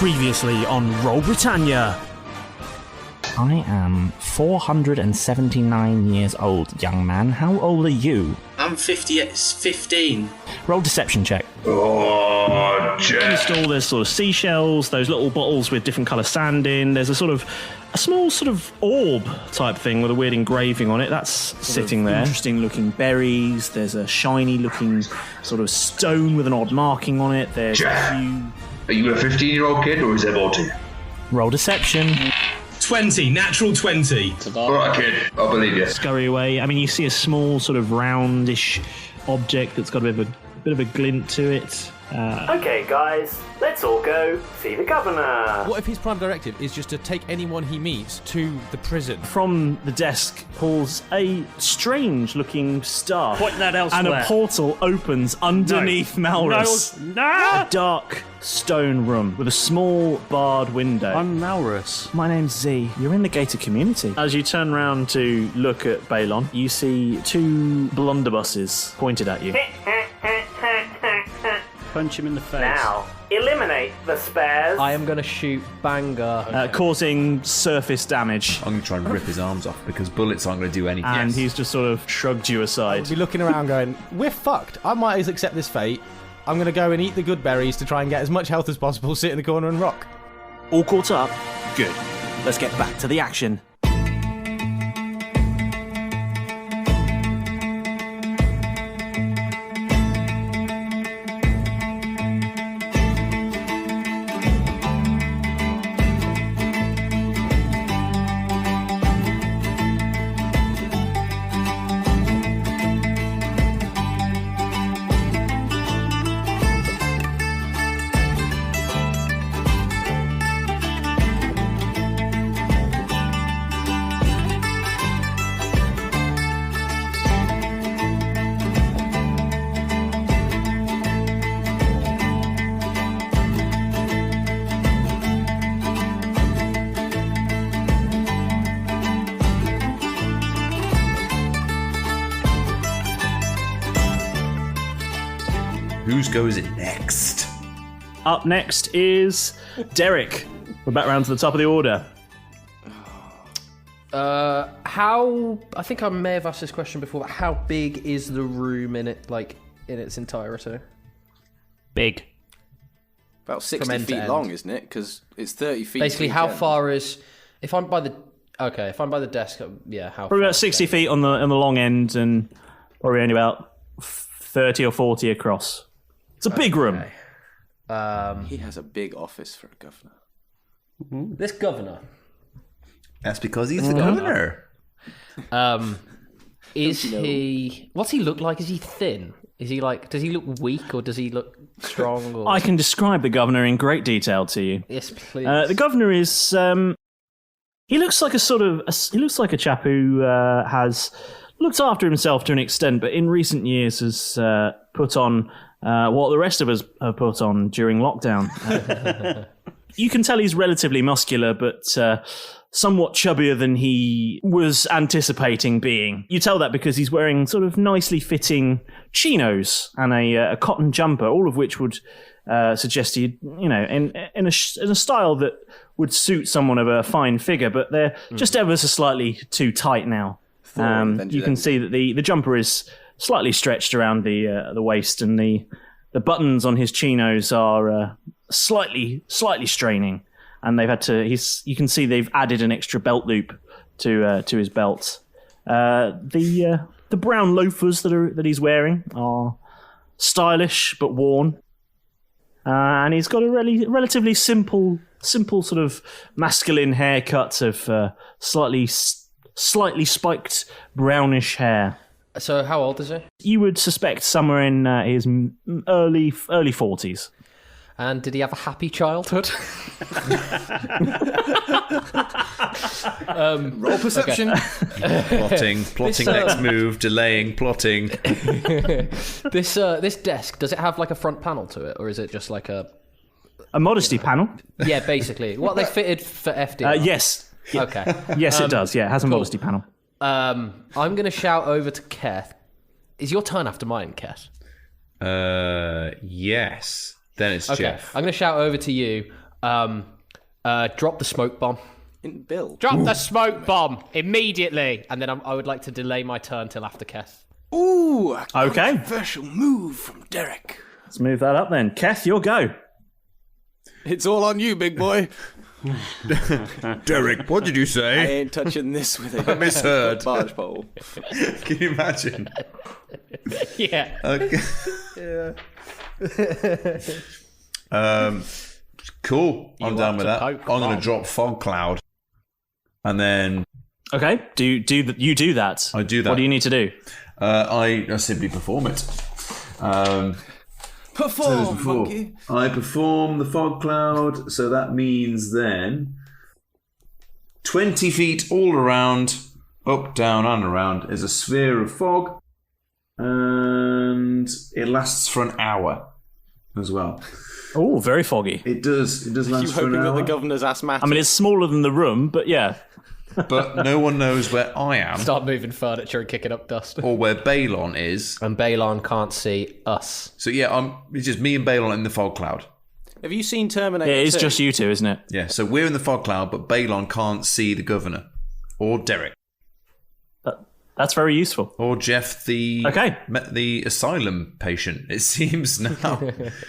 Previously on Roll Britannia. I am 479 years old, young man. How old are you? I'm 15. Roll deception check. Oh, Install, there's sort of seashells, those little bottles with different colour sand in. There's a small sort of orb type thing with a weird engraving on it. That's sitting there. Interesting looking berries. There's a shiny looking sort of stone with an odd marking on it. There's a few... Are you a 15-year-old kid or is there more to you? Roll deception. 20, natural 20. Alright, kid, I believe you. Scurry away. I mean, you see a small sort of roundish object that's got a bit of a glint to it. Okay, guys, let's all go see the governor. What if his prime directive is just to take anyone he meets to the prison? From the desk pulls a strange-looking star. Point that elsewhere. And a portal opens underneath Malrus. No! A dark stone room with a small barred window. I'm Malrus. My name's Z. You're in the gated community. As you turn round to look at Balon, you see two blunderbusses pointed at you. Punch him in the face. Now, eliminate the spares. I am going to shoot Banger. Causing surface damage. I'm going to try and rip his arms off because bullets aren't going to do anything. And he's just sort of shrugged you aside. I'll be looking around going, we're fucked. I might as well accept this fate. I'm going to go and eat the good berries to try and get as much health as possible, sit in the corner and rock. All caught up? Good. Let's get back to the action. Whose go is it next? Up next is Derek. We're back round to the top of the order. I think I may have asked this question before, but how big is the room in it, like, in its entirety? Big. About 60 feet long, isn't it? Because it's 30 feet. Basically, how far is... If I'm by the desk, yeah, how Probably far about 60 feet on the long end and probably only about 30 or 40 across. It's a big room. He has a big office for a governor. This governor. That's because he's the governor. Is he... What's he look like? Is he thin? Is he like... Does he look weak or does he look strong? Or... I can describe the governor in great detail to you. Yes, please. The governor is... he looks like he looks like a chap who has looked after himself to an extent, but in recent years has put on what the rest of us have put on during lockdown. You can tell he's relatively muscular, but somewhat chubbier than he was anticipating being. You tell that because he's wearing sort of nicely fitting chinos and a cotton jumper, all of which would suggest he, in a style that would suit someone of a fine figure, but they're just ever so slightly too tight now. You can see that the jumper is slightly stretched around the waist, and the buttons on his chinos are slightly straining, and they've had to. You can see they've added an extra belt loop to his belt. The brown loafers that he's wearing are stylish but worn, and he's got a relatively simple sort of masculine haircut of slightly spiked brownish hair. So how old is he? You would suspect somewhere in his early 40s. And did he have a happy childhood? Roll perception. Okay. Plotting next move, delaying, plotting. This desk, does it have like a front panel to it, or is it just like a modesty panel? Yeah, basically. What they fitted for FDR? Yes. Okay. Yes, it does. Yeah, it has a modesty panel. I'm going to shout over to Keth. Is your turn after mine, Keth? Yes. Then it's Jeff. I'm going to shout over to you. Drop the smoke bomb. Bill. Drop the smoke bomb immediately, and then I would like to delay my turn till after Keth. Ooh, a Okay. controversial move from Derek. Let's move that up then. Keth, your go. It's all on you, big boy. Derek, what did you I say? ain't touching this with a misheard. barge pole. Can you imagine? Yeah. Okay. Cool. I'm down with that. I'm going to drop Fog Cloud. And then... Okay, you do that. I do that. What do you need to do? I simply perform it. Perform, monkey. I perform the Fog Cloud, so that means then 20 feet all around, up, down, and around, is a sphere of fog, and it lasts for an hour as well. Oh, very foggy. It does last You for an hoping that hour. the governor's asthmatic? I mean, it's smaller than the room, but yeah. But no one knows where I am. Start moving furniture and kicking up dust. Or where Balon is. And Balon can't see us. So yeah, it's just me and Balon in the fog cloud. Have you seen Terminator? It is 2? just you two, isn't it? Yeah, so we're in the fog cloud, but Balon can't see the governor. Or Derek. That's very useful. Or Jeff, the asylum patient, it seems now.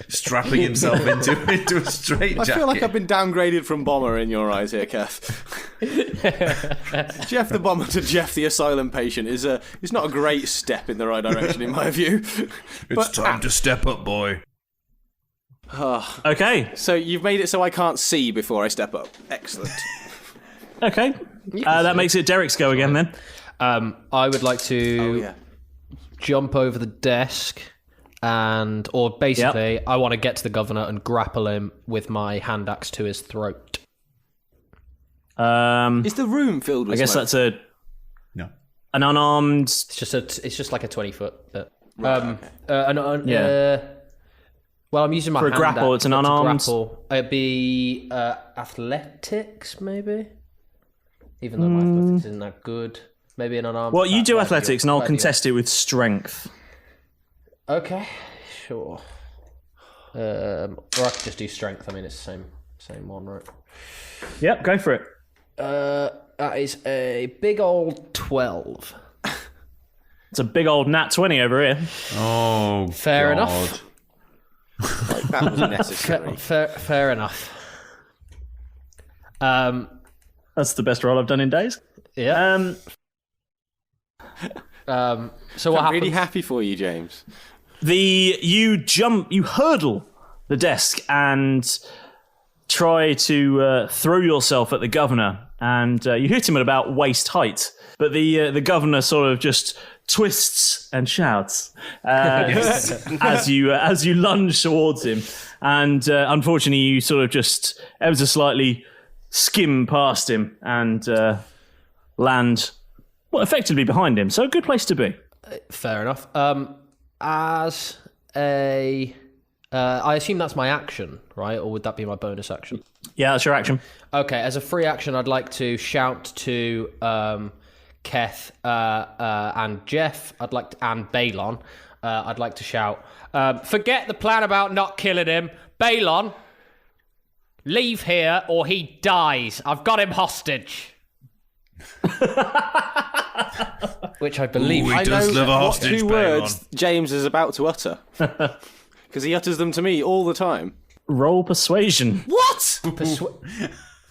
Strapping himself into a straitjacket. I feel like I've been downgraded from bomber in your eyes here, Keth. Jeff the bomber to Jeff the asylum patient is not a great step in the right direction in my view. It's time to step up, boy. Okay. So you've made it so I can't see before I step up. Excellent. Okay. That makes it Derek's go again then. I would like to jump over the desk or basically I want to get to the governor and grapple him with my hand axe to his throat. Is the room filled with I guess smoke? that's an unarmed... It's just like a 20-foot bit. Right, Well, I'm using my For a hand grapple, axe, it's an but to unarmed- grapple, it'd be athletics, maybe? Even though my athletics isn't that good. Maybe an unarmed... Well, you do attack. athletics and I'll Whatever you contest it with strength. Okay, sure. Or I could just do strength. I mean, it's the same one, right? Yep, go for it. That is a big old 12. It's a big old nat 20 over here. Oh, Fair God. enough. Like that was necessary. Fair enough. That's the best roll I've done in days. Yeah. So what I'm happens? really happy for you, James. You hurdle the desk and try to throw yourself at the governor, and you hit him at about waist height. But the governor sort of just twists and shouts as you lunge towards him, and unfortunately you sort of just ever so slightly skim past him and land effectively behind him. So a good place to be. Fair enough. As a, I assume that's my action, right? Or would that be my bonus action? Yeah, that's your action. Okay, as a free action, I'd like to shout to Keth and Jeff. And Balon. I'd like to shout, forget the plan about not killing him. Balon, leave here or he dies. I've got him hostage. Which I believe. I know what two words James is about to utter. Because he utters them to me all the time. Roll persuasion. What? What?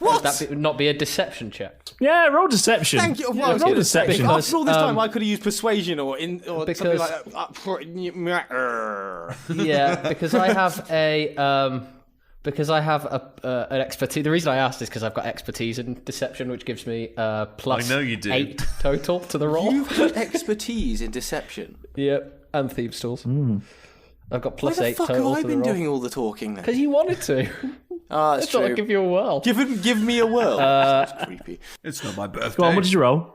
Would that not be a deception check? Yeah, roll deception. Thank you. Yeah, roll deception. After all this time, I could have used persuasion or something like that. Yeah, because I have an expertise. The reason I asked is because I've got expertise in deception, which gives me plus I know you do. 8 total to the roll. You've got expertise in deception. Yep, and thieves' tools. I've got plus Why 8 the fuck total have I to been the roll. doing all the talking then? Because you wanted to. Ah, that's I thought true. I'd give you a whirl. Give me a whirl. That's creepy. It's not my birthday. Go on, what did you roll? I'm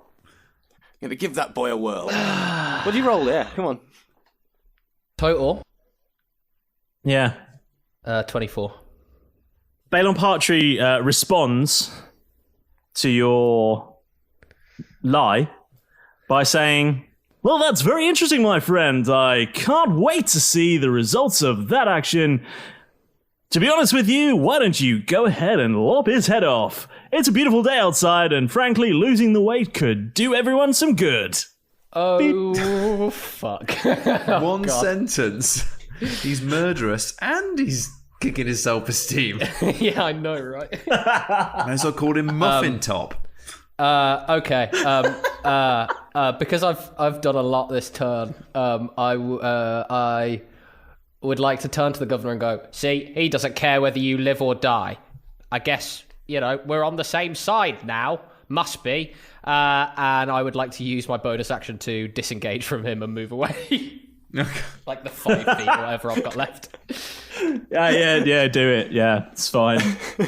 going to give that boy a whirl. What did you roll there? Come on. Total? Yeah. 24. Balon Partry responds to your lie by saying, well, that's very interesting, my friend. I can't wait to see the results of that action. To be honest with you, why don't you go ahead and lop his head off? It's a beautiful day outside, and frankly, losing the weight could do everyone some good. Oh, fuck. One sentence. He's murderous and he's kicking his self-esteem. Yeah, I know, right? Might as well call him Muffin Top. Okay. Because I've done a lot this turn. I would like to turn to the governor and go, see, he doesn't care whether you live or die. I guess, we're on the same side now. Must be. And I would like to use my bonus action to disengage from him and move away. Like the 5 feet or whatever I've got left. Yeah, do it. Yeah, it's fine.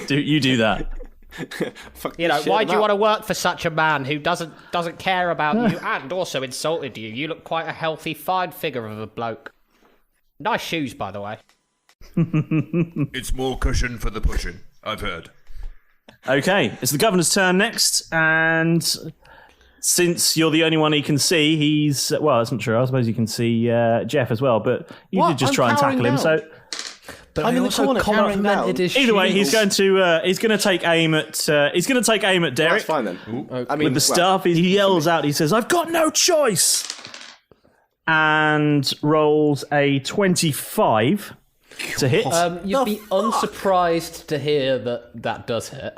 You do that. Why do you want to work for such a man who doesn't care about you and also insulted you? You look quite a healthy, fine figure of a bloke. Nice shoes, by the way. It's more cushion for the pushing, I've heard. Okay, it's the governor's turn next, and since you're the only one he can see, he's... Well, that's not true. I suppose you can see Jeff as well, but you did just try and tackle him, so... But I'm in the corner carrying down. Either way, he's going to take aim at Derek. That's fine then. With the staff, he yells out. He says, "I've got no choice," and rolls a 25 to hit. You'd be unsurprised to hear that does hit.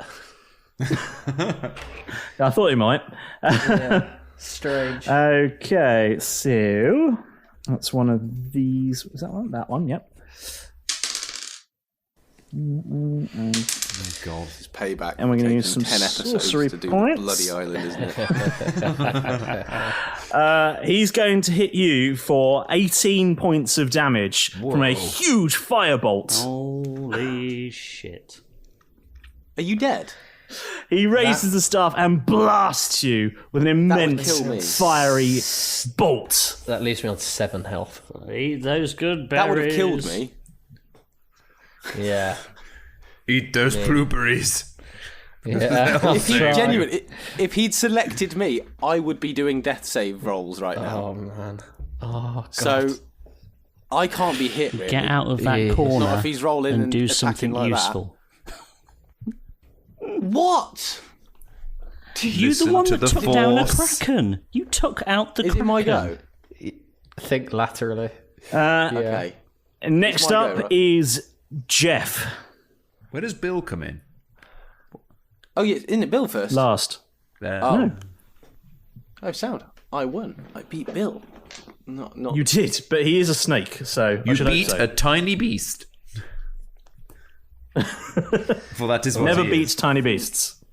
I thought he might. Yeah, strange. Okay, so that's one of these. Is that one? That one. Yep. Oh God, it's payback. And we're going to use some 10 episodes sorcery to do points. Bloody Island, isn't it? He's going to hit you for 18 points of damage from a huge firebolt. Holy shit. Are you dead? He raises the staff and blasts you with an immense fiery bolt. That leaves me on 7 health. Eat those good berries. That would have killed me. Yeah. Eat those blueberries. Yeah. If he'd selected me, I would be doing death save rolls right now. Oh man. Oh God. So I can't be hit. Really. Get out of that corner. Not if he's rolling and do something like useful. What? You're the one that took down a kraken. You took out the kraken. Is it my go? Think laterally. Okay. Next up is Jeff. Where does Bill come in? Oh, yeah, isn't it Bill first? Last. Oh, sound. I won. I beat Bill. Not. You did, but he is a snake, so you beat a tiny beast. Well, that is what never he beats is. tiny beasts.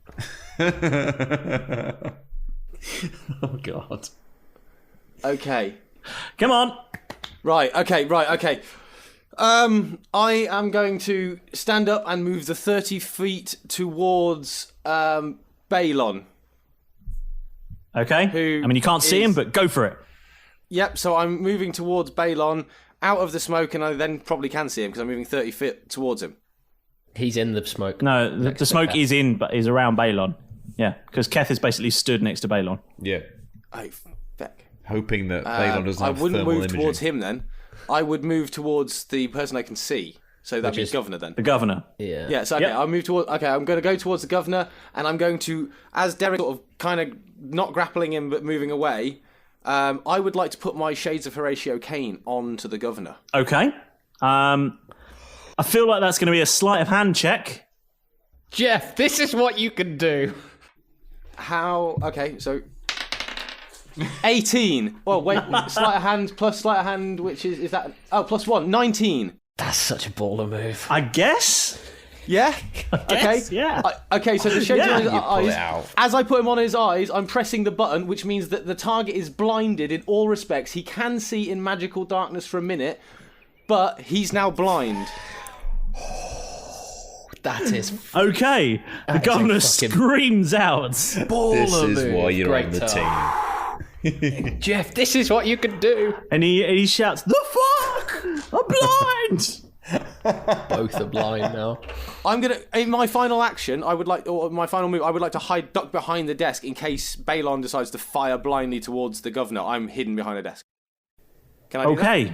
Oh God. Okay. Come on. Right. Okay. I am going to stand up and move the 30 feet towards Balon. Okay. You can't see him, but go for it. Yep, so I'm moving towards Balon, out of the smoke, and I then probably can see him because I'm moving 30 feet towards him. He's in the smoke. No, the smoke is around Balon. Yeah, because Keth is basically stood next to Balon. Yeah. Oh, feck. Hoping that Balon doesn't have I wouldn't thermal move imaging. towards him then. I would move towards the person I can see. So that'd be the governor then. The governor. Yeah. Yeah, so I'll move towards... Okay, I'm going to go towards the governor, and I'm going to, as Derek sort of kind of not grappling him but moving away, I would like to put my Shades of Horatio Kane onto the governor. Okay. I feel like that's going to be a sleight of hand check. Jeff, this is what you can do. How... Okay, so... 18. Well, wait, sleight of hand plus sleight of hand, which is that... Oh, plus 1. 19. That's such a baller move. I guess. Yeah? Okay. Yeah. Okay, so the shades on his pull eyes... it out. As I put him on his eyes, I'm pressing the button, which means that the target is blinded in all respects. He can see in magical darkness for a minute, but he's now blind. That is... Okay. The governor screams out. Baller This is move. why you're Great on the team. Jeff, this is what you can do. And he shouts, "The fuck! I'm blind!" Both are blind now. I'm gonna, in my final action, my final move, I would like to duck behind the desk in case Balon decides to fire blindly towards the governor. I'm hidden behind a desk. Can I do that? Okay.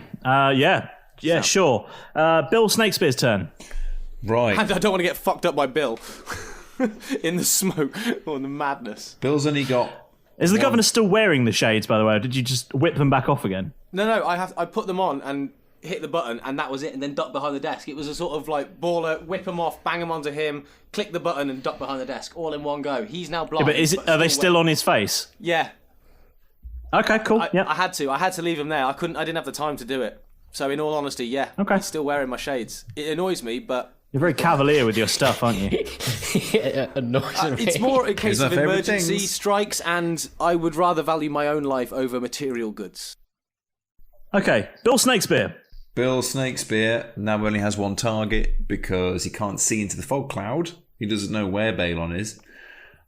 Yeah, sure. Bill Snakespeare's turn. Right. And I don't want to get fucked up by Bill in the smoke or the madness. Bill's only got... Is the governor still wearing the shades, by the way, or did you just whip them back off again? No, I put them on and hit the button, and that was it, and then duck behind the desk. It was a sort of like baller, whip them off, bang them onto him, click the button, and duck behind the desk, all in one go. He's now blind. Yeah, but are they still on his face? Yeah. Okay, cool. I had to leave him there. I didn't have the time to do it. So in all honesty, yeah. Okay. He's still wearing my shades. It annoys me, but... You're very cavalier with your stuff, aren't you? It annoys me. It's more a case of emergency strikes, and I would rather value my own life over material goods. Okay, Bill Snakespeare. Bill Snakespeare now only has one target because he can't see into the fog cloud. He doesn't know where Balon is.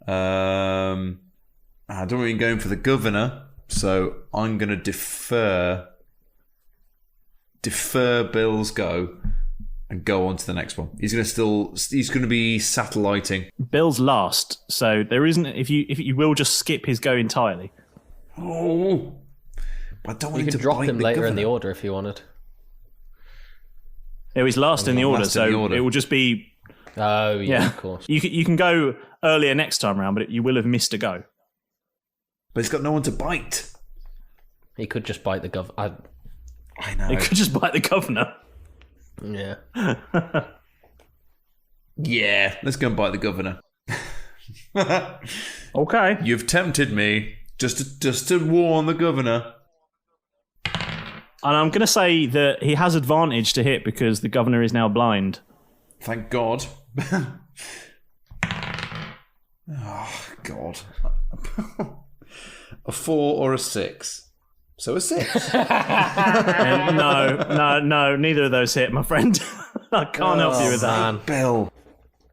I don't really going for the governor, so I'm going to defer Bill's go and go on to the next one. He's going to be satelliting. Bill's last, so there isn't. If you will just skip his go entirely. Oh, I don't want you could drop him later in the order if you wanted. It was last in the order, so it will just be. Oh yeah, of course. You can go earlier next time round, but you will have missed a go. But he's got no one to bite. He could just bite the governor. I know. He could just bite the governor. Yeah. Yeah, let's go and bite the governor. Okay. You've tempted me just to warn the governor. And I'm going to say that he has advantage to hit because the governor is now blind. Thank God. Oh, God. A 4 or a 6. So a 6. No, neither of those hit, my friend. I can't help you with that. Bill.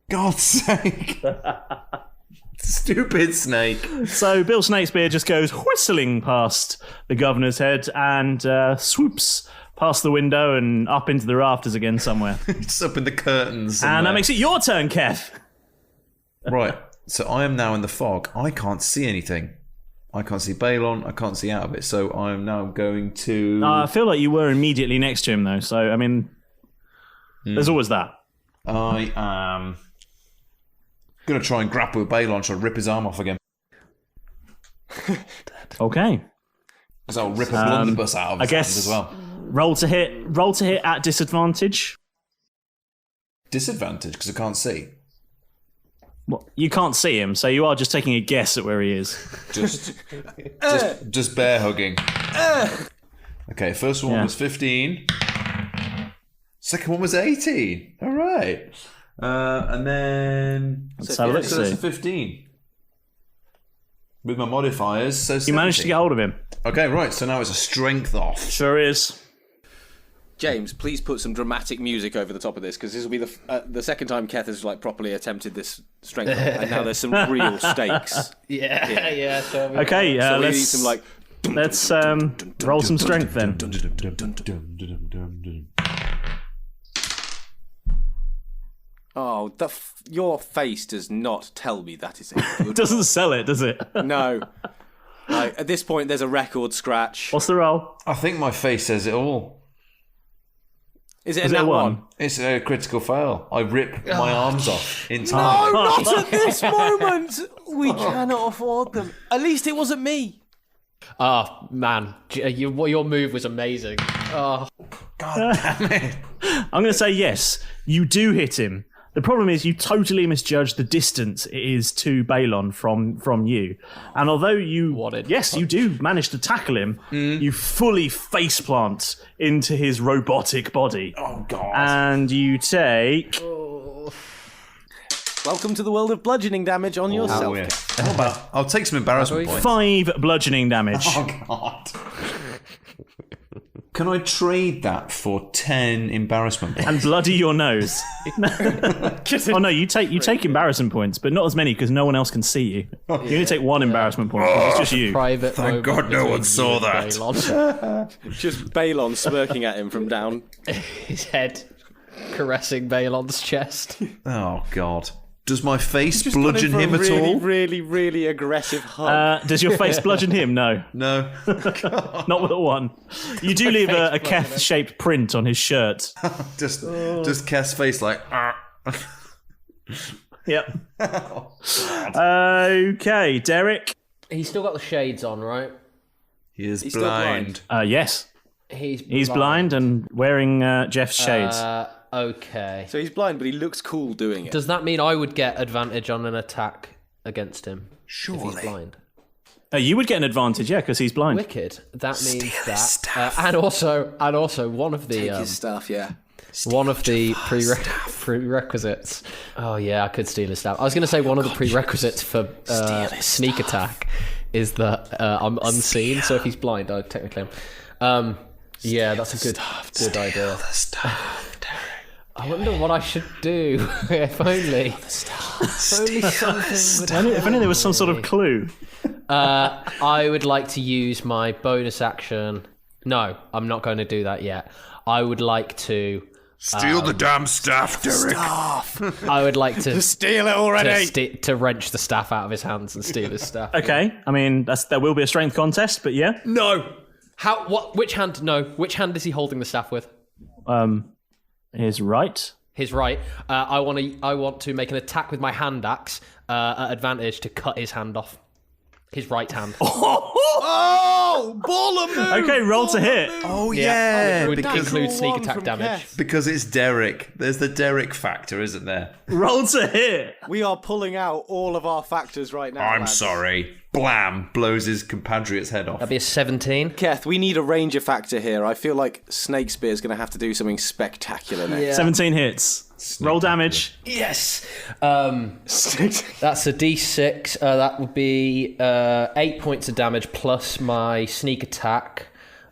God's sake. Stupid snake. So Bill Snakespeare just goes whistling past the governor's head and swoops past the window and up into the rafters again somewhere. It's up in the curtains. Somewhere. And that makes it your turn, Keth. Right. So I am now in the fog. I can't see anything. I can't see Balon. I can't see out of it. So I'm now going to... I feel like you were immediately next to him, though. So, I mean, there's always that. I am going to try and grapple with Balon, try to rip his arm off again. Okay. Because I'll rip a blunderbuss out of his hand as well. Roll to hit at disadvantage. Disadvantage because I can't see. Well, you can't see him, so you are just taking a guess at where he is. Just bear hugging. Okay, first one was 15. Second one was 18. All right. And then... So let's see. That's a 15. With my modifiers, so 17. You managed to get hold of him. Okay, right, so now it's a strength off. Sure is. James, please put some dramatic music over the top of this, because this will be the second time Keth has probably attempted this strength, and now there's some real stakes. Yeah. Okay, so we need let's some let's roll some strength then. Oh, your face does not tell me that is a good. It doesn't sell it, does it? No. At this point, there's a record scratch. What's the roll? I think my face says it all. Is it a one? It's a critical fail. I rip my arms off in No, time. not at this moment. We cannot afford them. At least it wasn't me. Oh, man. Your move was amazing. Oh. God damn it. I'm going to say yes. You do hit him. The problem is you totally misjudged the distance it is to Balon from you. And although you do manage to tackle him, you fully faceplant into his robotic body. Oh, God. And you take... Welcome to the world of bludgeoning damage on yourself. I'll take some embarrassment points. 5 bludgeoning damage. Oh, God. Can I trade that for 10 embarrassment points? And bloody your nose. Oh no, you take embarrassment points, but not as many because no one else can see you. You only take 1 embarrassment point. It's just you. Private. Thank God no one saw that. Just Balon smirking at him from down. His head caressing Balon's chest. Oh, God. Does my face Just bludgeon him at all? Really, really aggressive hug. Does your face bludgeon him? No. No. Not with a 1. You do leave a Keth-shaped print on his shirt. Just Keth's face like... Yep. Okay, Derek. He's still got the shades on, right? He is He's still blind. Yes. He's blind and wearing Jeff's shades. Okay. So he's blind, but he looks cool doing it. Does that mean I would get advantage on an attack against him? Surely. If he's blind. You would get an advantage, yeah, because he's blind. Wicked. That means that, and also one of the Take his stuff, yeah. One of the prerequisites. Oh yeah, I could steal his staff. I was going to say one of the prerequisites for sneak attack is that I'm unseen. So if he's blind, I technically am. Yeah, that's a good idea. I wonder what I should do. If only. If only something. If only there was some sort of clue. I would like to use my bonus action. No, I'm not going to do that yet. I would like to steal the damn staff, Derek. I would like to steal it already. To wrench the staff out of his hands and steal his staff. Okay, I mean there will be a strength contest, but yeah. No. How? What? Which hand? No. Which hand is he holding the staff with? His right. His right. I want to make an attack with my hand axe at advantage to cut his hand off. His right hand. Oh, baller move! Okay, roll to hit. Oh yeah, it would include sneak attack damage. Keth. Because it's Derek. There's the Derek factor, isn't there? Roll to hit. We are pulling out all of our factors right now. I'm lads. sorry. Blam! Blows his compatriot's head off. That'd be a 17. Keth, we need a ranger factor here. I feel like Snake Spear's going to have to do something spectacular next. Yeah. 17 hits. Roll damage. Yes. That's a d6. That would be 8 points of damage plus my sneak attack,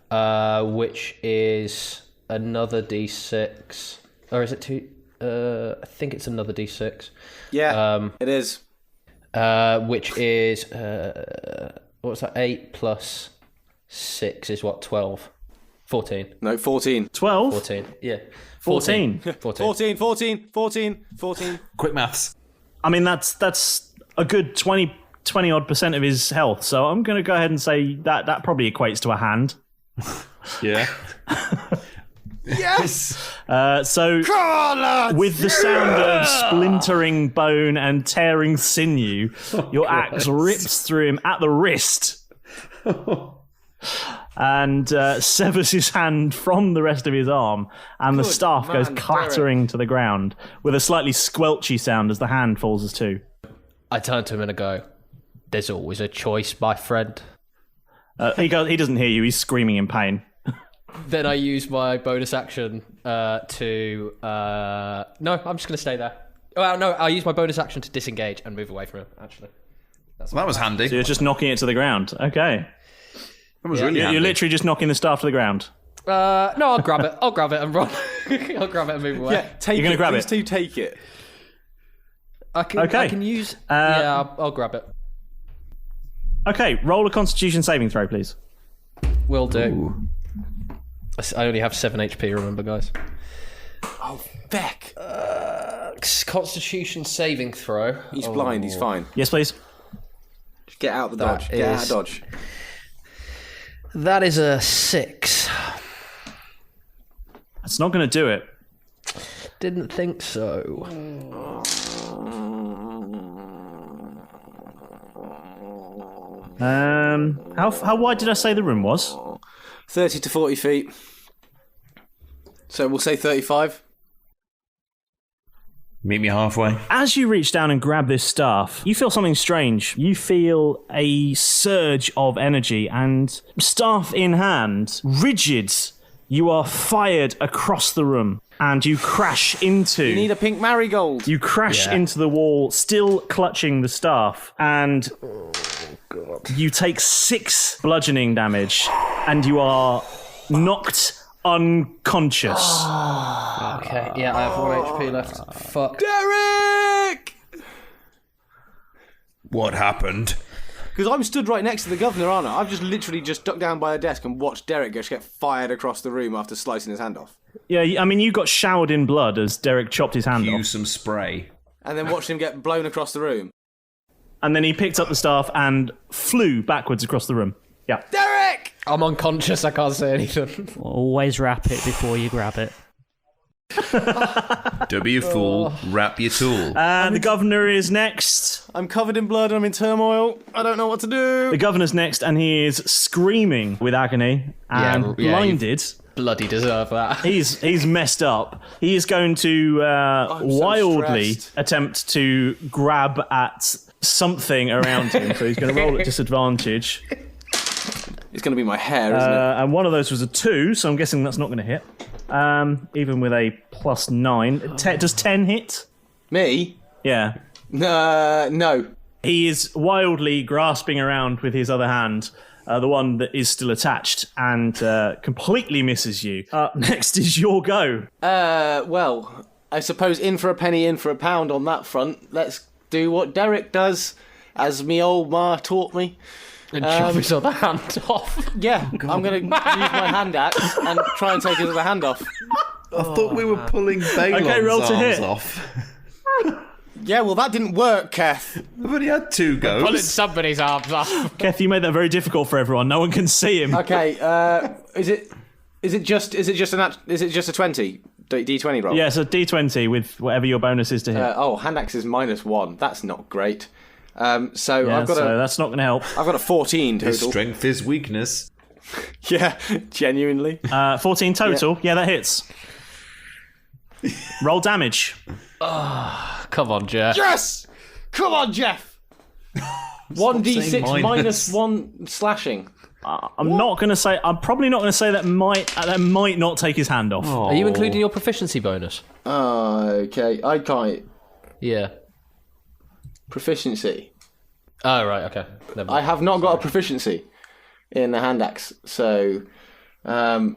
which is another d6. Or is it 2? I think it's another d6. Yeah, it is. Which is what's that? 8 plus 6 is what? 12. 14. No, 14. 12? 14. Yeah. 14. 14. Quick maths. I mean, that's a good 20 odd % of his health, so I'm going to go ahead and say that probably equates to a hand. Yeah. Yes! So, with the sound of splintering bone and tearing sinew, your axe rips through him at the wrist and severs his hand from the rest of his arm, and the staff goes clattering to the ground with a slightly squelchy sound as the hand falls as two. I turn to him and I go, "There's always a choice, my friend." He doesn't hear you, he's screaming in pain. Then I use my bonus action to... No, I'm just going to stay there. Well, no, I use my bonus action to disengage and move away from him, actually. That was handy. So you're just knocking it to the ground. Okay. That was really handy. You're literally just knocking the staff to the ground. No, I'll grab it. I'll grab it and run. I'll grab it and move away. Yeah, take You're going to grab Please it? do take it. I can use... I'll grab it. Okay, roll a Constitution saving throw, please. Will do. Ooh. I only have 7 HP, remember, guys. Oh, feck. Constitution saving throw. He's blind, he's fine. Yes, please. Just get out of the dodge. Get out of dodge. That is a 6. That's not going to do it. Didn't think so. How wide did I say the room was? 30 to 40 feet. So we'll say 35. Meet me halfway. As you reach down and grab this staff, you feel something strange. You feel a surge of energy, and staff in hand, rigid, you are fired across the room, and you crash into... You need a pink marigold. You crash into the wall, still clutching the staff, and you take 6 bludgeoning damage, and you are knocked unconscious. Okay, yeah, I have 1 HP left. Fuck. Derek! What happened? Because I'm stood right next to the governor, aren't I? I've just literally just ducked down by a desk and watched Derek just get fired across the room after slicing his hand off. Yeah, I mean, you got showered in blood as Derek chopped his hand off. Use some spray. And then watched him get blown across the room. And then he picked up the staff and flew backwards across the room. Yeah. Derek! I'm unconscious, I can't say anything. Always wrap it before you grab it. Don't be a fool. Wrap your tool. The governor is next. I'm covered in blood and I'm in turmoil. I don't know what to do. The governor's next, and he is screaming with agony and blinded. Bloody deserve that. He's messed up. He is going to wildly attempt to grab at something around him. So he's going to roll at disadvantage. It's going to be my hair, isn't it? And one of those was a 2, so I'm guessing that's not going to hit. Even with a +9. Does 10 hit? Me? Yeah. No. He is wildly grasping around with his other hand, the one that is still attached, and completely misses you. Next is your go. Well, I suppose in for a penny, in for a pound on that front. Let's do what Derek does, as me old ma taught me. And chop his other hand off. Yeah, I'm going to use my hand axe and try and take his other hand off. I thought we were pulling Balon's arms off. Yeah, well, that didn't work, Keth. I've only had 2 goes. Pulling somebody's arms off. Keth, you made that very difficult for everyone. No one can see him. Okay, is it just a 20? D20 roll? Yeah, so D20 with whatever your bonus is to hit. Hand axe is -1. That's not great. So that's not going to help. I've got a 14 total. His strength is weakness. Yeah, genuinely. 14 total. Yeah, that hits. Roll damage. Come on, Jeff. Yes! Come on, Jeff! 1d6 -1 slashing. I'm probably not going to say that might not take his hand off. Are you including your proficiency bonus? Okay, I can't. Yeah. Proficiency. Oh, right, okay. Never mind. I have not got a proficiency in the hand axe, so... so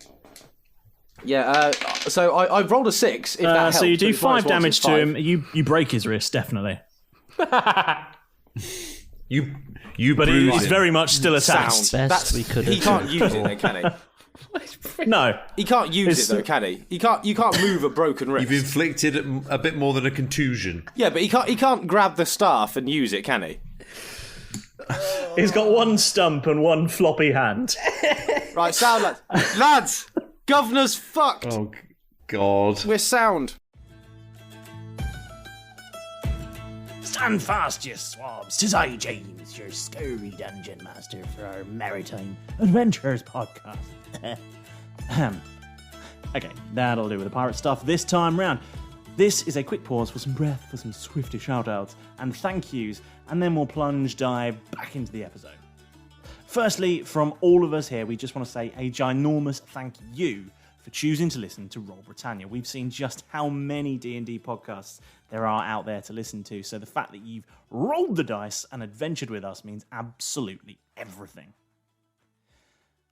I've rolled a 6, if that helps. So you do 5 damage to him. You break his wrist, definitely. But he's very much still attached. He can't use it, though, can he? No, he can't use it though, can he? You can't move a broken wrist. You've inflicted a bit more than a contusion. Yeah, but he can't grab the staff and use it, can he? He's got one stump and one floppy hand. Right, sound lads, governor's fucked. Oh God, we're sound. Stand fast, you swabs. 'Tis I, James, your scurvy dungeon master for our Maritime Adventures podcast. Okay, that'll do with the pirate stuff this time round. This is a quick pause for some breath, for some swifter shout-outs and thank yous, and then we'll dive back into the episode. Firstly, from all of us here, we just want to say a ginormous thank you for choosing to listen to Roll Britannia. We've seen just how many D&D podcasts there are out there to listen to, so the fact that you've rolled the dice and adventured with us means absolutely everything.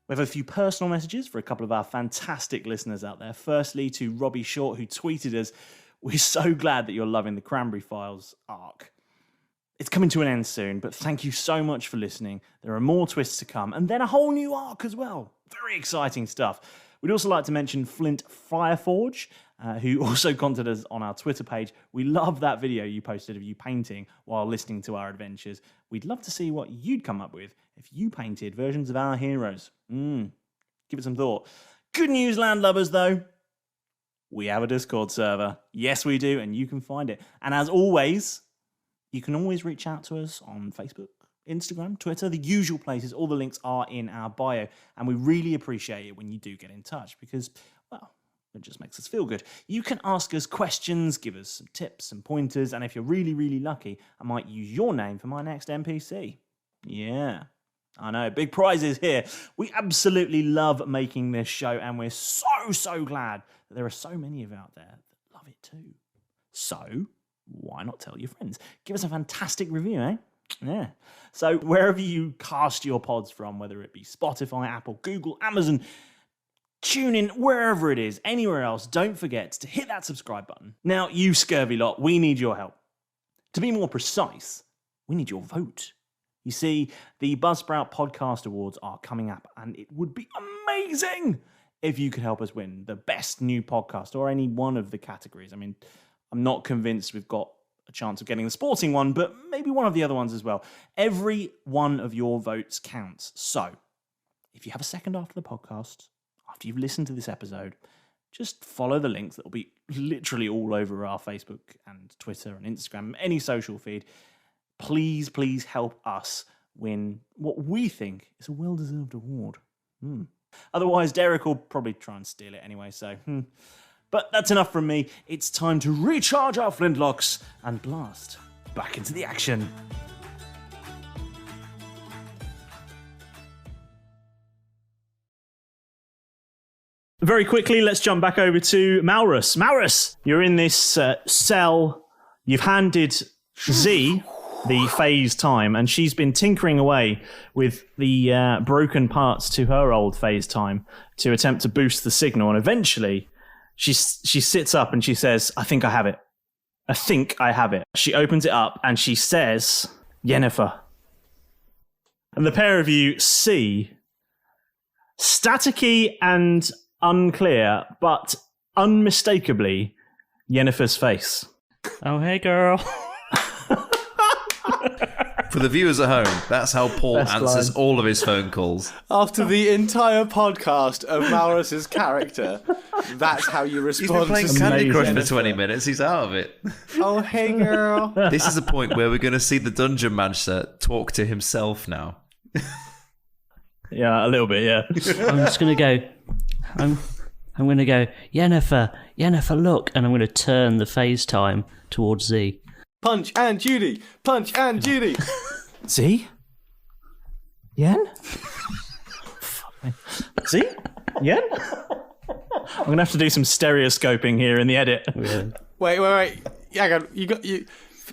We have a few personal messages for a couple of our fantastic listeners out there. Firstly, to Robbie Short, who tweeted us, "We're so glad that you're loving the Cranberry Files arc. It's coming to an end soon, but thank you so much for listening. There are more twists to come, and then a whole new arc as well. Very exciting stuff." We'd also like to mention Flint Fireforge, who also contacted us on our Twitter page. We love that video you posted of you painting while listening to our adventures. We'd love to see what you'd come up with if you painted versions of our heroes. Give it some thought. Good news, landlubbers, though. We have a Discord server. Yes, we do, and you can find it. And as always, you can always reach out to us on Facebook, Instagram, Twitter, the usual places. All the links are in our bio, and we really appreciate it when you do get in touch because, well, it just makes us feel good. You can ask us questions, give us some tips and pointers, and if you're really, really lucky, I might use your name for my next NPC. Yeah, I know, big prizes here. We absolutely love making this show, and we're so glad that there are so many of you out there that love it too. So, why not tell your friends? Give us a fantastic review, eh? Yeah. So wherever you cast your pods from, whether it be Spotify, Apple, Google, Amazon, TuneIn, wherever it is, anywhere else, don't forget to hit that subscribe button. Now, you scurvy lot, we need your help. To be more precise, we need your vote. You see, the Buzzsprout Podcast Awards are coming up, and it would be amazing if you could help us win the best new podcast or any one of the categories. I mean, I'm not convinced we've got a chance of getting the sporting one, but maybe one of the other ones as well. Every one of your votes counts. So, if you have a second after the podcast, after you've listened to this episode, just follow the links that will be literally all over our Facebook and Twitter and Instagram, any social feed. Please, please help us win what we think is a well-deserved award. Otherwise, Derek will probably try and steal it anyway, so... But that's enough from me. It's time to recharge our flintlocks and blast back into the action. Very quickly, let's jump back over to Malrus. Malrus, you're in this cell. You've handed Z the phase time, and she's been tinkering away with the broken parts to her old phase time to attempt to boost the signal. And eventually, she sits up and she says, I think I have it. I think I have it. She opens it up and she says, Yennefer. And the pair of you see staticky and unclear, but unmistakably Yennefer's face. Oh, hey, girl. For the viewers at home, that's how Paul answers all of his phone calls. After the entire podcast of Malrus's character, that's how you respond. He's been playing Candy Crush for 20 minutes. He's out of it. Oh, hey, girl. This is the point where we're going to see the Dungeon Master talk to himself now. Yeah, a little bit, yeah. I'm just going to go... I'm going to go, Yennefer, look. And I'm going to turn the FaceTime towards Z. Punch and Judy. Punch and Judy. Z? Yen? Z? Yen? I'm going to have to do some stereoscoping here in the edit. Yeah. Wait. Hang on. You.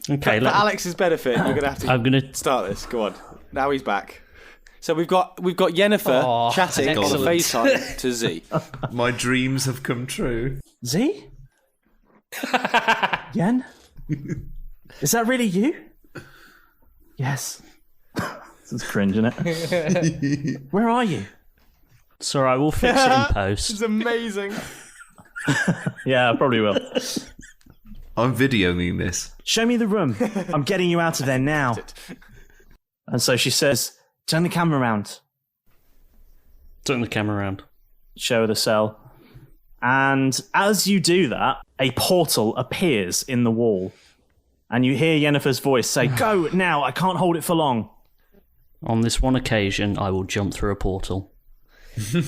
Okay, for Alex's benefit, you're going to have to I'm gonna start this. Go on. Now he's back. So we've got Yennefer chatting on the FaceTime to Z. My dreams have come true. Z? Yen? Is that really you? Yes. This is cringe, isn't it? Where are you? It's all right, we'll fix it in post. It's amazing. Yeah, I probably will. I'm videoing this. Show me the room. I'm getting you out of there now. And so she says, turn the camera around. Turn the camera around. Show her the cell. And as you do that, a portal appears in the wall. And you hear Yennefer's voice say, go now, I can't hold it for long. On this one occasion, I will jump through a portal. He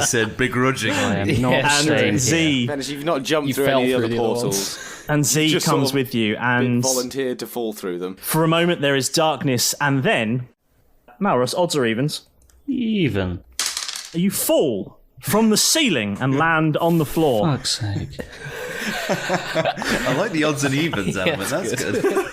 said begrudgingly. I am not staying Z, here. You've not jumped through any of the portals. And Z just comes sort of with you, and volunteered to fall through them. For a moment there is darkness, and then, Malrus, odds or evens? Even. You fall from the ceiling and land on the floor. Fuck's sake. I like the odds and evens element. That's good.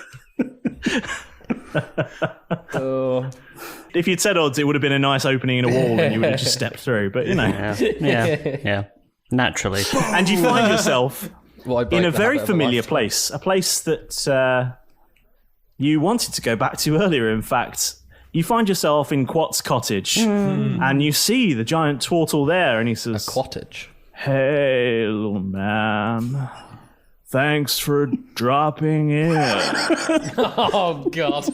If you'd said odds, it would have been a nice opening in a wall and you would have just stepped through, but you know. Yeah. Naturally. And you find yourself in a very familiar place, a place that you wanted to go back to earlier, in fact. You find yourself in Quat's cottage, and you see the giant Twartle there, and he says... A cottage? Hey, little man. Thanks for dropping in. Oh, God.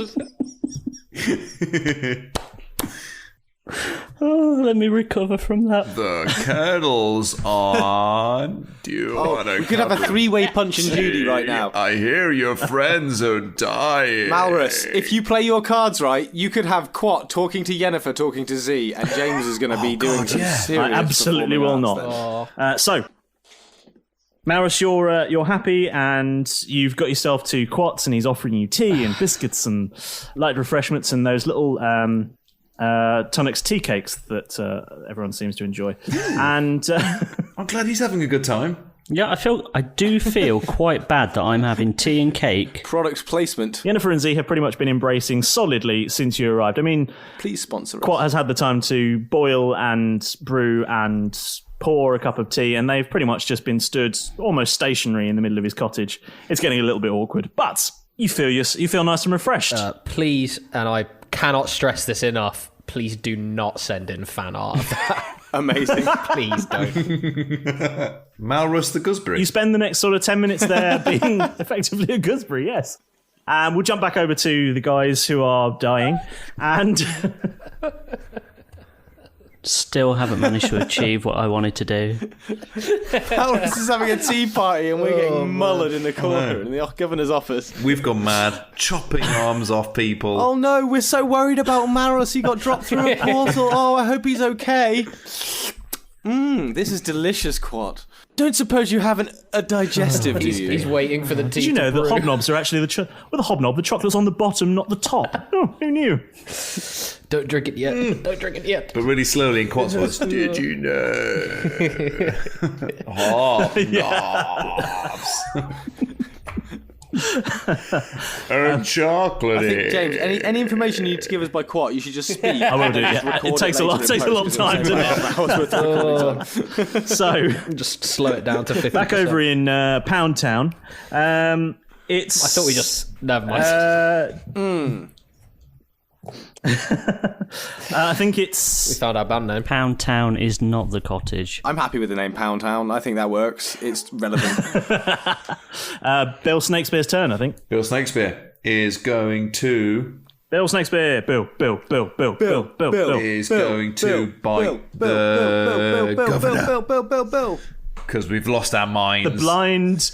Oh, let me recover from that. The kettle's on. Do you want to? We could have a three-way Punch and Judy right now. I hear your friends are dying. Malrus, if you play your cards right, you could have Quat talking to Yennefer, talking to Z, and James is going to be doing some serious. I absolutely will not. So, Malrus, you're happy, and you've got yourself to Quats, and he's offering you tea and biscuits and light refreshments and those little Tonic's tea cakes that everyone seems to enjoy. And I'm glad he's having a good time. Yeah, I do feel quite bad that I'm having tea and cake. Product placement. Yennefer and Z have pretty much been embracing solidly since you arrived. I mean, please sponsor us. Quat has had the time to boil and brew and pour a cup of tea, and they've pretty much just been stood almost stationary in the middle of his cottage. It's getting a little bit awkward, but you feel nice and refreshed. Please, and I cannot stress this enough, please do not send in fan art of that. Amazing. Please don't. Malrus the gooseberry. You spend the next sort of 10 minutes there being effectively a gooseberry, yes. And we'll jump back over to the guys who are dying. And Still haven't managed to achieve what I wanted to do. Malrus is having a tea party and we're getting mullered in the corner in the governor's office. We've gone mad, chopping arms off people. Oh no, we're so worried about Malrus. He got dropped through a portal. Oh, I hope he's okay. This is delicious, Quat. Don't suppose you have a digestive, do you? He's waiting for the tea. Did you know that hobnobs are actually with a hobnob, the chocolate's on the bottom, not the top? Oh, who knew? Don't drink it yet. Don't drink it yet. But really slowly in Quat's voice. Did you know? Hobnobs. And chocolate. I think, James, any information you need to give us by Quat, you should just speak. I will do. Yeah. It takes a lot of time, doesn't it? So just slow it down to 50%. Back over in Pound Town. It's. I thought we just never mind. I think it's. We found our band name. Pound Town is not the cottage. I'm happy with the name Pound Town. I think that works. It's relevant. Bill Snakespeare's turn, I think. Bill Snakespeare is going to. Bill Snakespeare. Bill is going to bite the governor. Because we've lost our minds. The blind,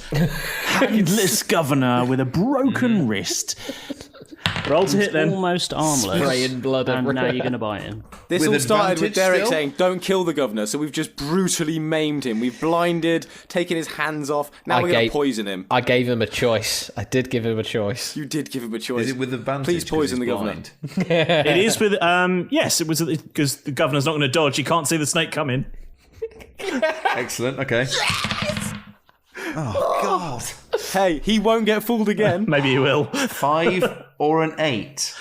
handless governor with a broken wrist. Roll to hit then. Almost armless. Spraying blood and everywhere. now you're going to bite him. This With all started with advantage Derek still? saying, don't kill the governor, so we've just brutally maimed him. We've blinded, taken his hands off. Now we're going to poison him. I gave him a choice. I did give him a choice. You did give him a choice. Is it with advantage? Please poison the governor. Blind? It is with. Yes, it was because the governor's not going to dodge. He can't see the snake coming. Excellent. Okay. Oh God. Hey, he won't get fooled again. Maybe he will. 5 or an 8.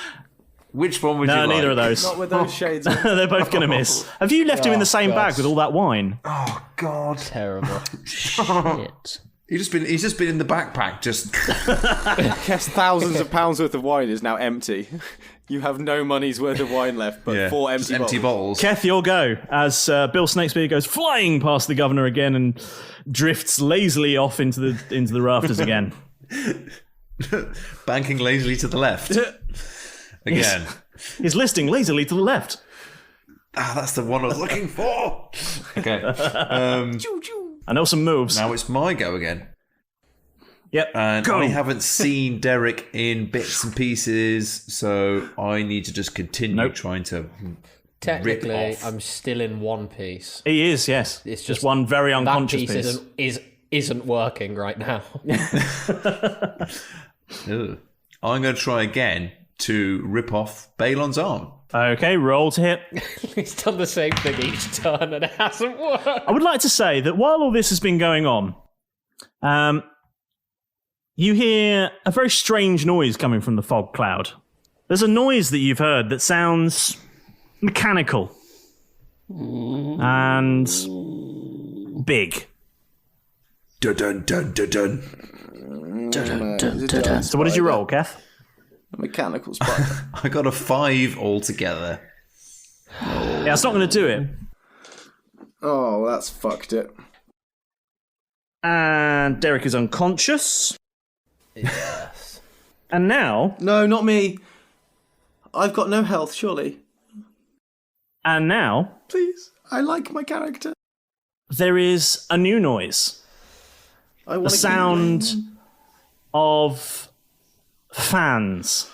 Which one would you like? No, neither of those. Not with those shades on. They're both going to miss. Have you left him in the same God. bag with all that wine? Oh God. Terrible. Shit. He's just been in the backpack. Just. Guess thousands of pounds worth of wine is now empty. You have no money's worth of wine left, but 4 empty bottles. Keth, your go. As Bill Snakespeare goes flying past the governor again and drifts lazily off into the rafters again. Banking lazily to the left. Again. He's listing lazily to the left. That's the one I was looking for. Okay. I know some moves. Now it's my go again. Yep. And go. I haven't seen Derek in bits and pieces, so I need to just continue trying to Technically, rip off. I'm still in one piece. He is, yes. It's just one very unconscious that piece. Isn't working right now. I'm going to try again to rip off Balon's arm. Okay, roll to hit. He's done the same thing each turn and it hasn't worked. I would like to say that while all this has been going on, you hear a very strange noise coming from the fog cloud. There's a noise that you've heard that sounds mechanical and big. Dun dun dun dun. So what did you roll, Keth? A mechanical spider. I got a 5 altogether. Yeah, it's not going to do it. Oh, that's fucked it. And Derek is unconscious. Yes. And now... No, not me. I've got no health, surely. And now... Please, I like my character. There is a new noise. The sound of fans.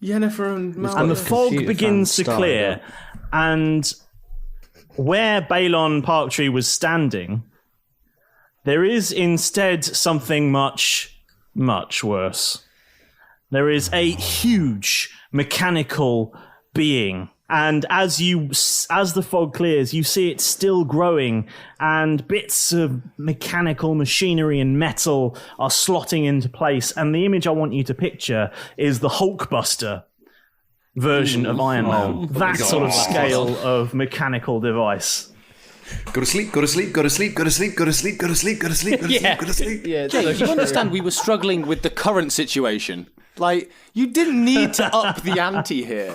Yennefer and Malrus. And the fog begins to clear. And where Balon Parktree was standing, there is instead something much, much worse. There is a huge mechanical being. And as the fog clears, you see it still growing, and bits of mechanical machinery and metal are slotting into place. And the image I want you to picture is the Hulkbuster version of Iron Man. That sort of scale of mechanical device. Go to sleep, go to sleep, go to sleep, go to sleep, go to sleep, go to sleep, go to sleep, go to sleep, go to sleep. Yeah, James, you understand we were struggling with the current situation. Like, you didn't need to up the ante here.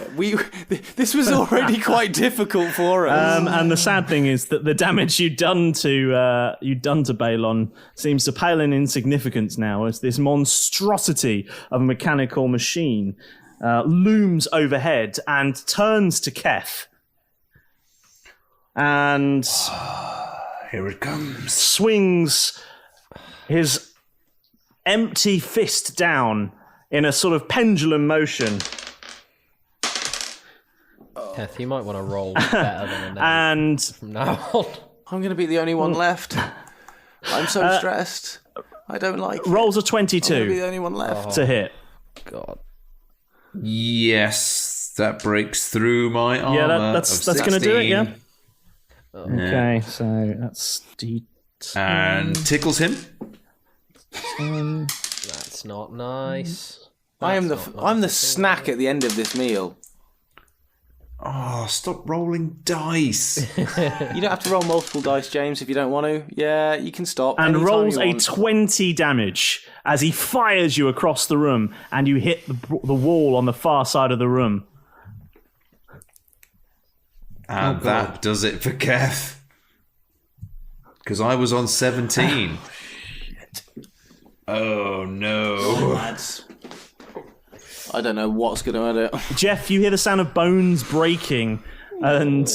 This was already quite difficult for us. And the sad thing is that the damage you'd done to Balon seems to pale in insignificance now, as this monstrosity of a mechanical machine looms overhead and turns to Keth and here it comes. Swings his empty fist down in a sort of pendulum motion. Keth, you might want to roll better than a and from now on. I'm going to be the only one left. I'm so stressed. I don't like rolls a I'm going to be 22 the only one left. to hit. God. Yes, that breaks through my armor. Yeah, that's going to do it, yeah. Okay, Yeah. so that's D. And tickles him. That's not nice. I'm the snack at the end of this meal. Oh, stop rolling dice. You don't have to roll multiple dice, James, if you don't want to. Yeah, you can stop. And anytime rolls you a want. 20 damage as he fires you across the room, and you hit the wall on the far side of the room. And that does it for Keth. Because I was on 17. Oh, no. Lads. I don't know what's going to end it. Jeff, you hear the sound of bones breaking, and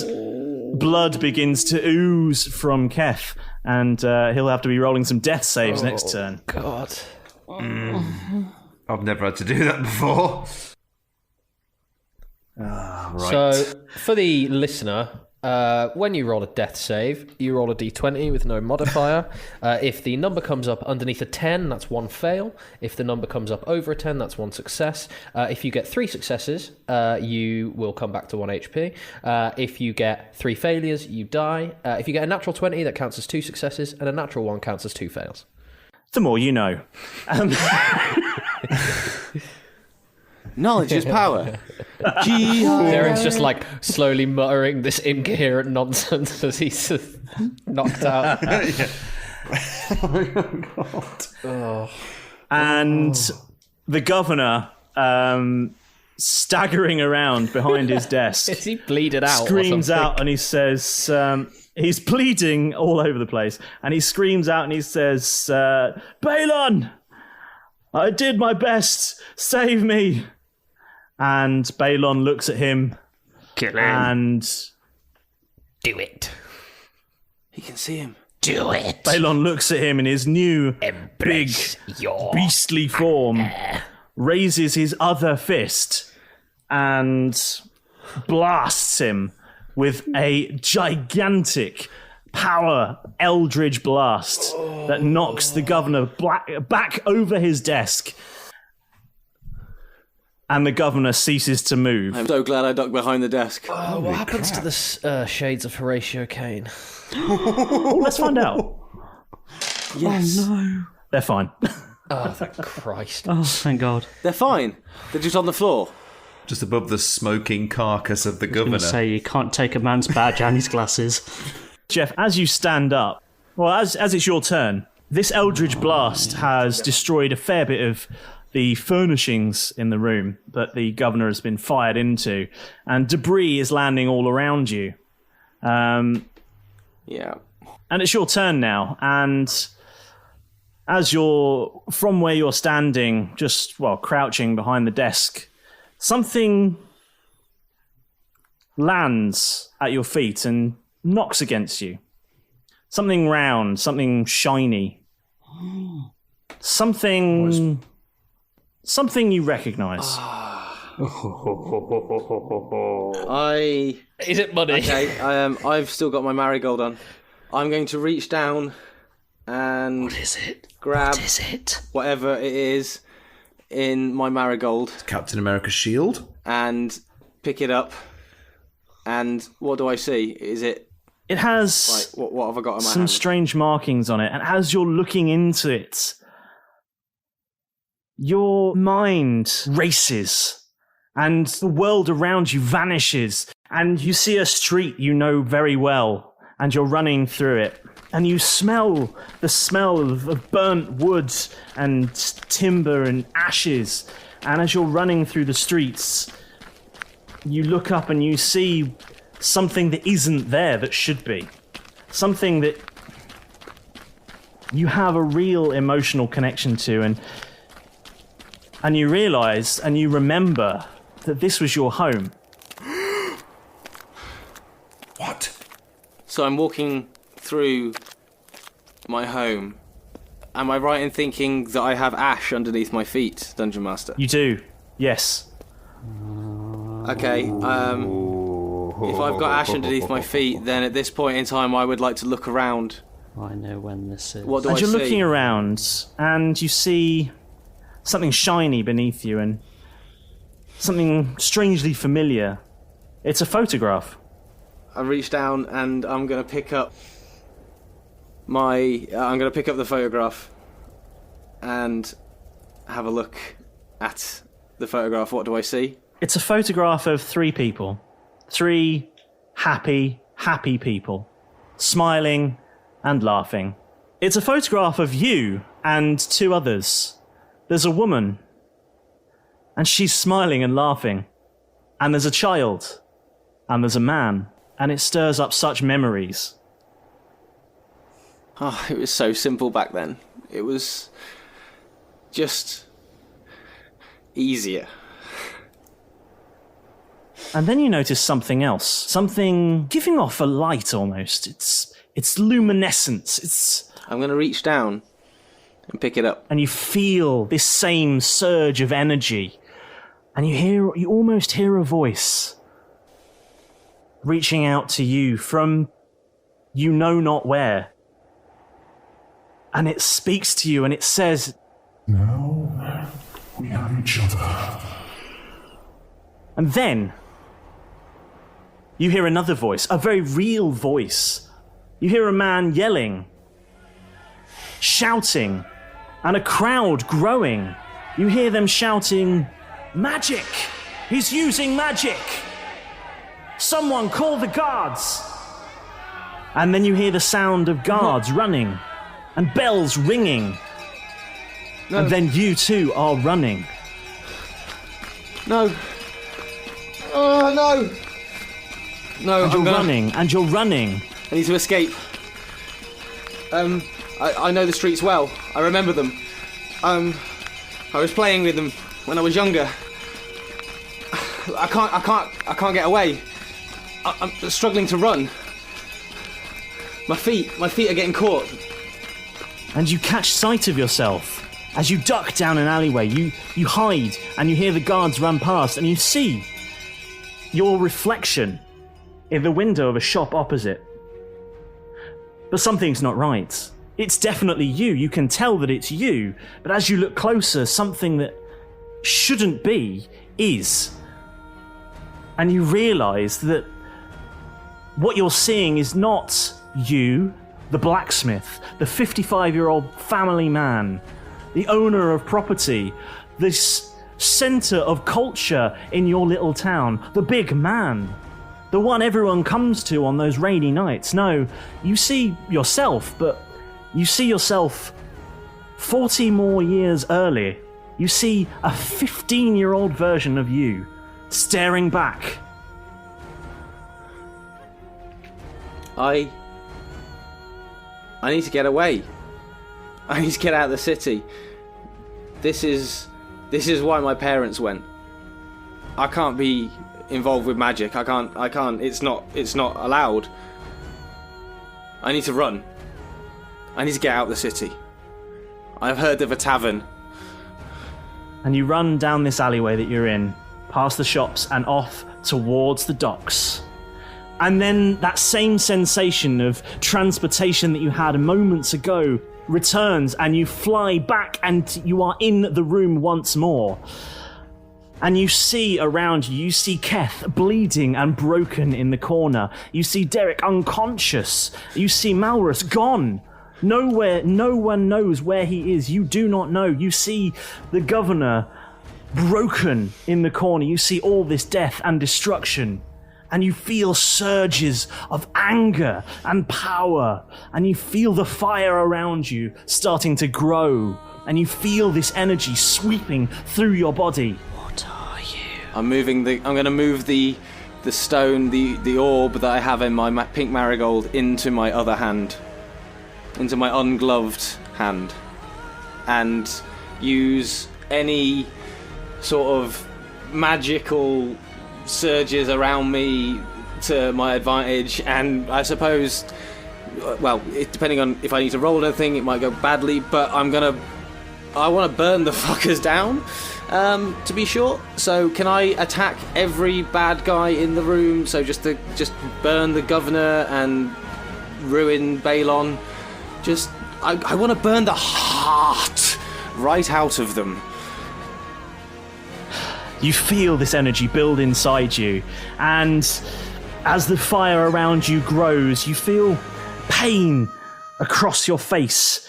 blood begins to ooze from Keth, and he'll have to be rolling some death saves next turn. God. I've never had to do that before. Right. So, for the listener, when you roll a death save, you roll a d20 with no modifier. If the number comes up underneath a 10, that's one fail. If the number comes up over a 10, that's one success. If you get 3 successes, you will come back to 1 HP. If you get 3 failures, you die. If you get a natural 20, that counts as 2 successes, and a natural 1 counts as 2 fails. The more you know. Knowledge is power. Darren's just like slowly muttering this incoherent nonsense as he's knocked out. Oh, And the governor, staggering around behind his desk, Is he bleeded out? or screams something? out and he says, he's bleeding all over the place, and he screams out and he says, Balon, I did my best, save me. And Balon looks at him. Kill him. And Do it. He can see him. Do it. Balon looks at him in his new Embrace big your beastly form, raises his other fist, and blasts him with a gigantic power eldritch blast that knocks the governor back over his desk. And the governor ceases to move. I'm so glad I ducked behind the desk. What happens to the shades of Horatio Kane? Oh, let's find out. Yes. Oh, no. They're fine. Oh, thank Christ. Oh, thank God. They're fine. They're just on the floor. just above the smoking carcass of the I was going governor. to say, you can't take a man's badge and his glasses. Jeff, as you stand up, well, as it's your turn, this Eldritch Blast has destroyed a fair bit of the furnishings in the room that the governor has been fired into, and debris is landing all around you. Yeah. And it's your turn now, and as you're from where you're standing, just, well, crouching behind the desk, something lands at your feet and knocks against you. Something round, something shiny. Something you recognize. Is it money? Okay, I've still got my marigold on. I'm going to reach down and What is it? grab What is it? whatever it is in my marigold Captain America's shield? and pick it up. And what do I see? Is it It has like what have I got in my some hand? strange markings on it, and as you're looking into it, your mind races, and the world around you vanishes, and you see a street you know very well, and you're running through it, and you smell the smell of burnt wood and timber and ashes, and as you're running through the streets, you look up and you see something that isn't there that should be. Something that you have a real emotional connection to, and you realise and you remember that this was your home. What? So I'm walking through my home. Am I right in thinking that I have ash underneath my feet, Dungeon Master? You do, yes. Okay, if I've got ash underneath my feet, then at this point in time I would like to look around. I know when this is. What do I As you're see? looking around, and you see something shiny beneath you, and something strangely familiar. It's a photograph. I reach down and I'm going to pick up the photograph and have a look at the photograph. What do I see? It's a photograph of 3 people. 3 happy people. Smiling and laughing. It's a photograph of you and 2 others. There's a woman, and she's smiling and laughing. And there's a child, and there's a man, and it stirs up such memories. Oh, it was so simple back then. It was just easier. And then you notice something else. Something giving off a light almost. It's luminescence. I'm going to reach down and pick it up. And you feel this same surge of energy. And you almost hear a voice reaching out to you from you know not where. And it speaks to you and it says, "Now we have each other." And then you hear another voice, a very real voice. You hear a man yelling, shouting, and a crowd growing. You hear them shouting, "Magic! He's using magic! Someone call the guards!" And then you hear the sound of guards running and bells ringing. No. And then you too are running. No. Oh, no. No, and you're running. I need to escape. I know the streets well. I remember them. I was playing with them when I was younger. I can't get away. I'm struggling to run. My feet are getting caught. And you catch sight of yourself as you duck down an alleyway. You hide and you hear the guards run past and you see your reflection in the window of a shop opposite. But something's not right. It's definitely you. You can tell that it's you. But as you look closer, something that shouldn't be is. And you realise that what you're seeing is not you, the blacksmith, the 55-year-old family man, the owner of property, this centre of culture in your little town, the big man, the one everyone comes to on those rainy nights. No, you see yourself, but you see yourself 40 more years earlier. You see a 15-year-old version of you staring back. I need to get away. I need to get out of the city. This is why my parents went. I can't be involved with magic. I can't. It's not allowed. I need to run. I need to get out of the city. I've heard of a tavern. And you run down this alleyway that you're in, past the shops and off towards the docks. And then that same sensation of transportation that you had moments ago returns and you fly back and you are in the room once more. And you see around you see Keth bleeding and broken in the corner. You see Derek unconscious. You see Malrus gone. Nowhere, no one knows where he is. You do not know. You see the governor broken in the corner. You see all this death and destruction. And you feel surges of anger and power. And you feel the fire around you starting to grow. And you feel this energy sweeping through your body. What are you? I'm going to move the stone, the orb that I have in my pink marigold into my other hand. Into my ungloved hand. And use any sort of magical surges around me to my advantage, and I suppose, well, depending on if I need to roll anything, it might go badly, but I want to burn the fuckers down, to be short. So can I attack every bad guy in the room? So just burn the governor and ruin Balon. I want to burn the heart right out of them. You feel this energy build inside you, and as the fire around you grows, you feel pain across your face.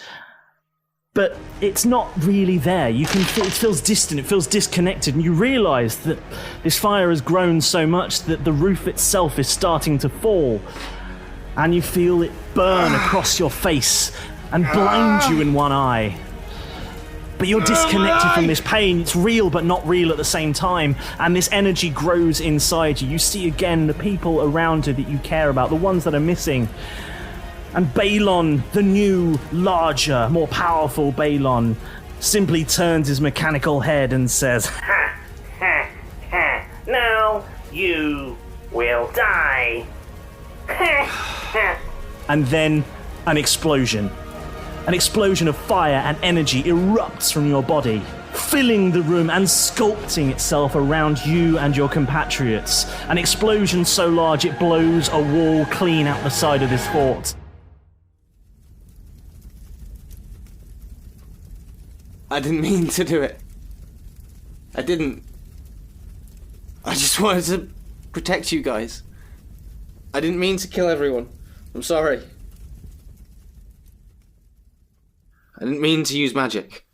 But it's not really there. You can feel, it feels distant, it feels disconnected, and you realise that this fire has grown so much that the roof itself is starting to fall. And you feel it burn across your face and blind you in one eye. But you're disconnected from this pain. It's real, but not real at the same time. And this energy grows inside you. You see again the people around you that you care about, the ones that are missing. And Balon, the new, larger, more powerful Balon, simply turns his mechanical head and says, "Ha, ha, ha. Now you will die." Ha, ha. And then an explosion. An explosion of fire and energy erupts from your body, filling the room and sculpting itself around you and your compatriots. An explosion so large it blows a wall clean out the side of this fort. I didn't mean to do it. I didn't. I just wanted to protect you guys. I didn't mean to kill everyone. I'm sorry. I didn't mean to use magic.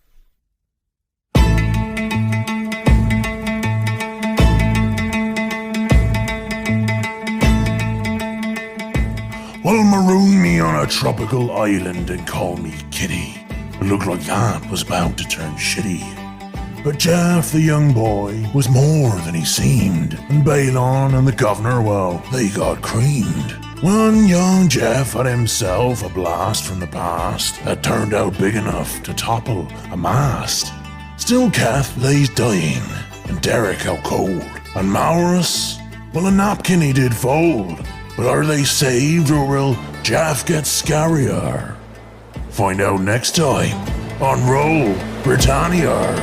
Well, maroon me on a tropical island and call me Kitty. It looked like that was about to turn shitty. But Jeff, the young boy, was more than he seemed. And Balon and the governor, well, they got creamed. When young Jeff had himself a blast from the past that turned out big enough to topple a mast. Still Keth lays dying, and Derek out cold. And Malrus, well, a napkin he did fold. But are they saved, or will Jeff get scarier? Find out next time on Roll Britannia.